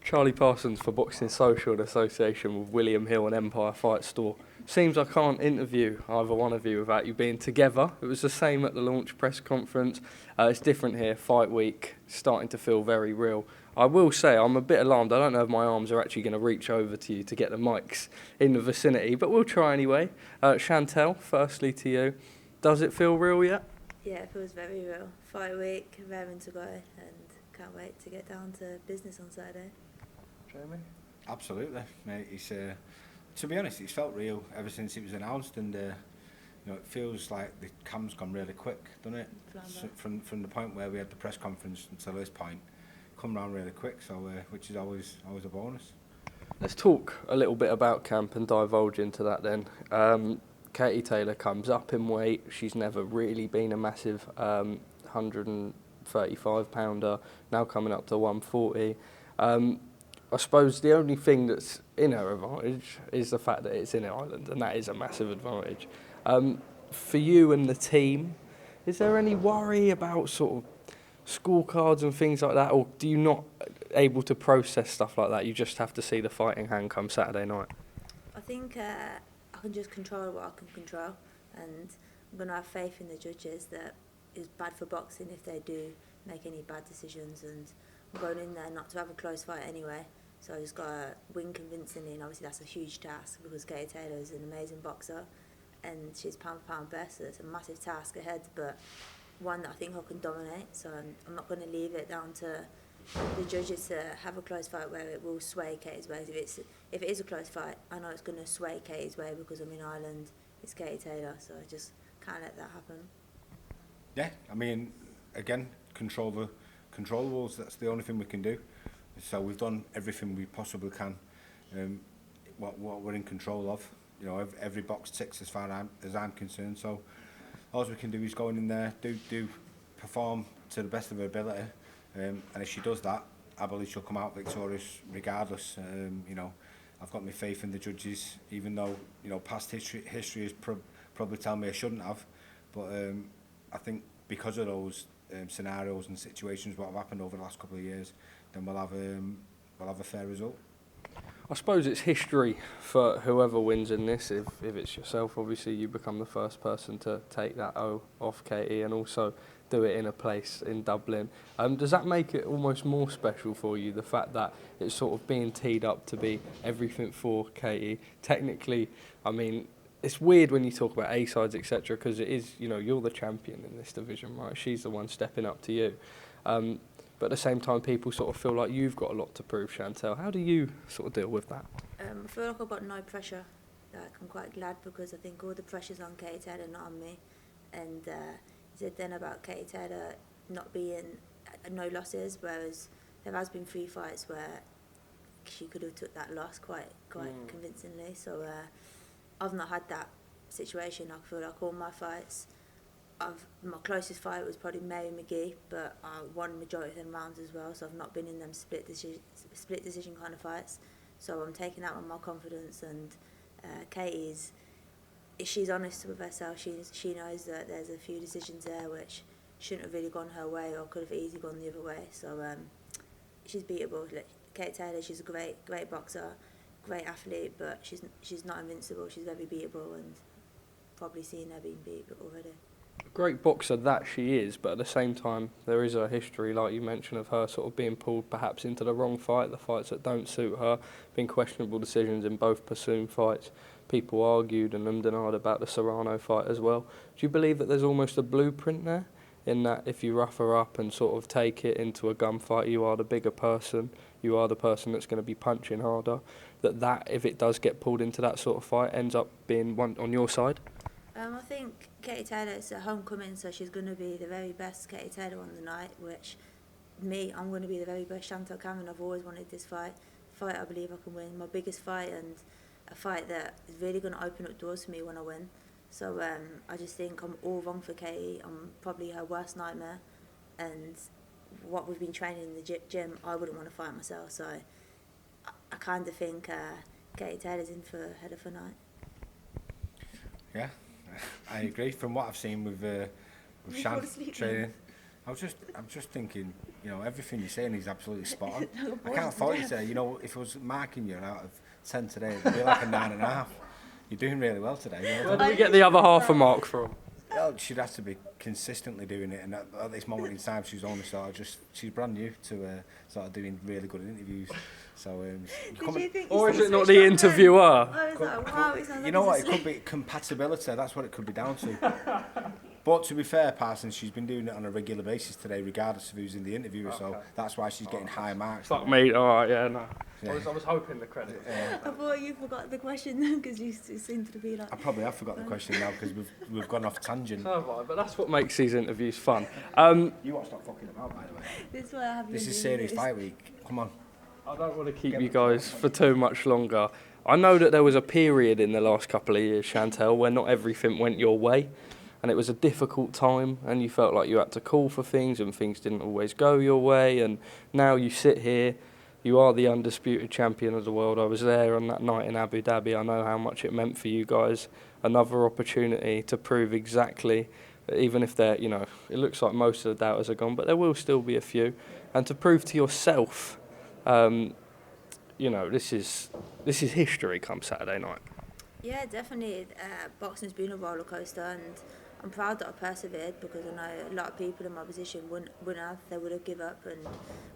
Charlie Parsons for Boxing Social in association with William Hill and Empire Fight Store. Seems I can't interview either one of you without you being together. It was the same at the launch press conference. It's different here, fight week, starting to feel very real. I will say I'm a bit alarmed. I don't know if my arms are actually going to reach over to you to get the mics in the vicinity, but we'll try anyway. Chantelle, firstly to you, does it feel real yet? Yeah, it feels very real. Fight week, raring to go, and can't wait to get down to business on Saturday. Jamie? Absolutely, mate. It's to be honest, it's felt real ever since it was announced, and you know, it feels like the camp's gone really quick, doesn't it? So from the point where we had the press conference until this point, come round really quick. So which is always a bonus. Let's talk a little bit about camp and divulge into that then. Katie Taylor comes up in weight. She's never really been a massive 135 pounder. Now coming up to 140. I suppose the only thing that's in her advantage is the fact that it's in Ireland, and that is a massive advantage. For you and the team, is there any worry about sort of scorecards and things like that, or do you not able to process stuff like that? You just have to see the fighting hand come Saturday night. I think I can just control what I can control, and I'm going to have faith in the judges that it's bad for boxing if they do make any bad decisions, and I'm going in there not to have a close fight anyway. So I just got to win convincingly, and obviously that's a huge task because Katie Taylor is an amazing boxer and she's pound for pound best, so it's a massive task ahead, but one that I think I can dominate. So I'm not going to leave it down to the judges to have a close fight where it will sway Katie's way. If it is a close fight, I know it's going to sway Katie's way because I'm in Ireland, it's Katie Taylor, so I just can't let that happen. Yeah, I mean, again, control the controllables. That's the only thing we can do. So we've done everything we possibly can. What we're in control of. You know, every box ticks as far as I'm concerned. So all we can do is go in there, do perform to the best of her ability, and if she does that, I believe she'll come out victorious regardless. You know, I've got my faith in the judges, even though you know past history has probably tell me I shouldn't have. But I think because of those scenarios and situations what have happened over the last couple of years, then we'll have a fair result. I suppose it's history for whoever wins in this. If it's yourself, obviously you become the first person to take that O off Katie and also do it in a place in Dublin. Does that make it almost more special for you, the fact that it's sort of being teed up to be everything for Katie? Technically, I mean, it's weird when you talk about A-sides, etc., because it is, you know, you're the champion in this division, right? She's the one stepping up to you. But at the same time, people sort of feel like you've got a lot to prove, Chantelle. How do you sort of deal with that? I feel like I've got no pressure. Like, I'm quite glad because I think all the pressure's on Katie Taylor, not on me. And he said then about Katie Taylor not being no losses, whereas there has been 3 fights where she could have took that loss quite convincingly. So I've not had that situation. I feel like all my fights, my closest fight was probably Mary McGee, but I won majority of them rounds as well, so I've not been in them split decision kind of fights. So I'm taking that with my confidence, and Katie's, if she's honest with herself, she knows that there's a few decisions there which shouldn't have really gone her way or could have easily gone the other way. So she's beatable. Like, Katie Taylor, she's a great boxer, great athlete, but she's not invincible. She's very beatable, and probably seen her being beat already. Great boxer that she is, but at the same time there is a history, like you mentioned, of her sort of being pulled perhaps into the wrong fight, the fights that don't suit her, been questionable decisions in both Pursuit fights. People argued and denied about the Serrano fight as well. Do you believe that there's almost a blueprint there, in that if you rough her up and sort of take it into a gunfight, you are the bigger person, you are the person that's going to be punching harder, that if it does get pulled into that sort of fight, ends up being one on your side? I think Katie Taylor is a homecoming, so she's going to be the very best Katie Taylor on the night, which I'm going to be the very best Chantelle Cameron. I've always wanted this fight I believe I can win, my biggest fight, and a fight that is really going to open up doors for me when I win. So I just think I'm all wrong for Katie. I'm probably her worst nightmare, and what we've been training in the gym, I wouldn't want to fight myself. So I kind of think Katie Taylor's in for a head of a night. Yeah, I agree. From what I've seen with Shan training, I'm just thinking, you know, everything you're saying is absolutely spot on. I can't fault you today. You know, if I was marking you out of 10 today, it'd be like a 9.5. You're doing really well today. You know? Where do we get the other half a mark from? Well, she'd have to be consistently doing it, and at this moment in time, she's only sort of she's brand new to sort of doing really good interviews. So, or is it not the interviewer? I was like, wow, it sounds like you know what? It could be compatibility. That's what it could be down to. But to be fair, Parsons, she's been doing it on a regular basis today, regardless of who's in the interview. Okay. So that's why she's getting high marks. Fuck me. All right, yeah, no. Yeah. I was hoping the credit. I thought you forgot the question because you seem to be like. I probably have forgot the question now because we've gone off tangent. So have I, but that's what makes these interviews fun. You want to stop fucking about, by the way. This is why I have. This is Series Fight Week. Come on. I don't want to keep you guys for too much longer. I know that there was a period in the last couple of years, Chantelle, where not everything went your way. And it was a difficult time, and you felt like you had to call for things, and things didn't always go your way. And now you sit here, you are the undisputed champion of the world. I was there on that night in Abu Dhabi. I know how much it meant for you guys. Another opportunity to prove exactly, even if they're, you know, it looks like most of the doubters are gone, but there will still be a few. And to prove to yourself, you know, this is history come Saturday night. Yeah, definitely. Boxing's been a roller coaster, and I'm proud that I persevered because I know a lot of people in my position wouldn't have. They would have given up and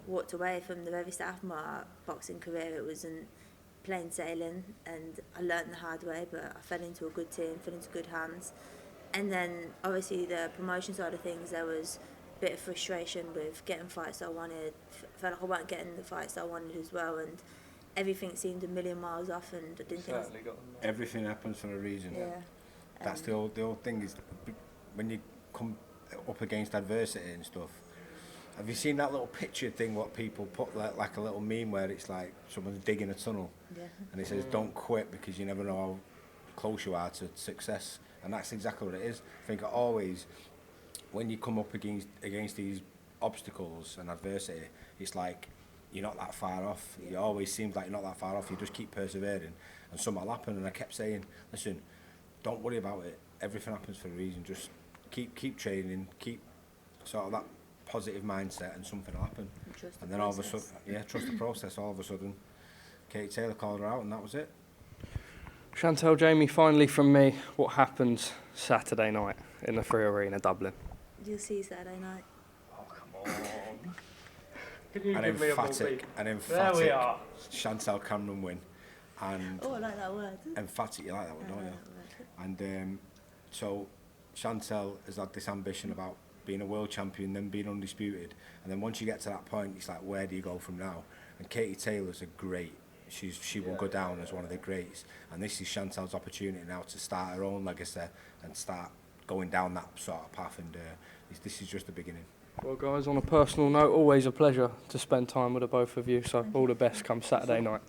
walked away from the very start of my boxing career. It wasn't plain sailing, and I learnt the hard way, but I fell into a good team, fell into good hands. And then, obviously, the promotion side of things, there was a bit of frustration with getting fights that I wanted. I felt like I weren't getting the fights that I wanted as well, and everything seemed a million miles off, and I didn't think... Everything happens for a reason. Yeah. That's the old thing is when you come up against adversity and stuff. Have you seen that little picture thing what people put like a little meme where it's like someone's digging a tunnel and it says don't quit because you never know how close you are to success, and that's exactly what it is. I think always when you come up against these obstacles and adversity, it's like you're not that far off. It always seems like you're not that far off. You just keep persevering and something will happen. And I kept saying, listen, don't worry about it. Everything happens for a reason. Just keep training, keep sort of that positive mindset, and something will happen. And then all of a sudden, trust the process. All of a sudden, Katie Taylor called her out, and that was it. Chantelle, Jamie, finally from me, what happens Saturday night in the Free Arena, Dublin? You'll see Saturday night. Oh, come on. Can you an give me a emphatic there we are. Chantelle Cameron win. And oh, I like that word. Emphatic, you like that one, don't you? And so Chantelle has had this ambition about being a world champion, then being undisputed, and then once you get to that point, it's like, where do you go from now? And Katie Taylor's a great. She will go down as one of the greats, and this is Chantelle's opportunity now to start her own legacy and start going down that sort of path. And this is just the beginning. Well, guys, on a personal note, always a pleasure to spend time with the both of you. So all the best come Saturday night.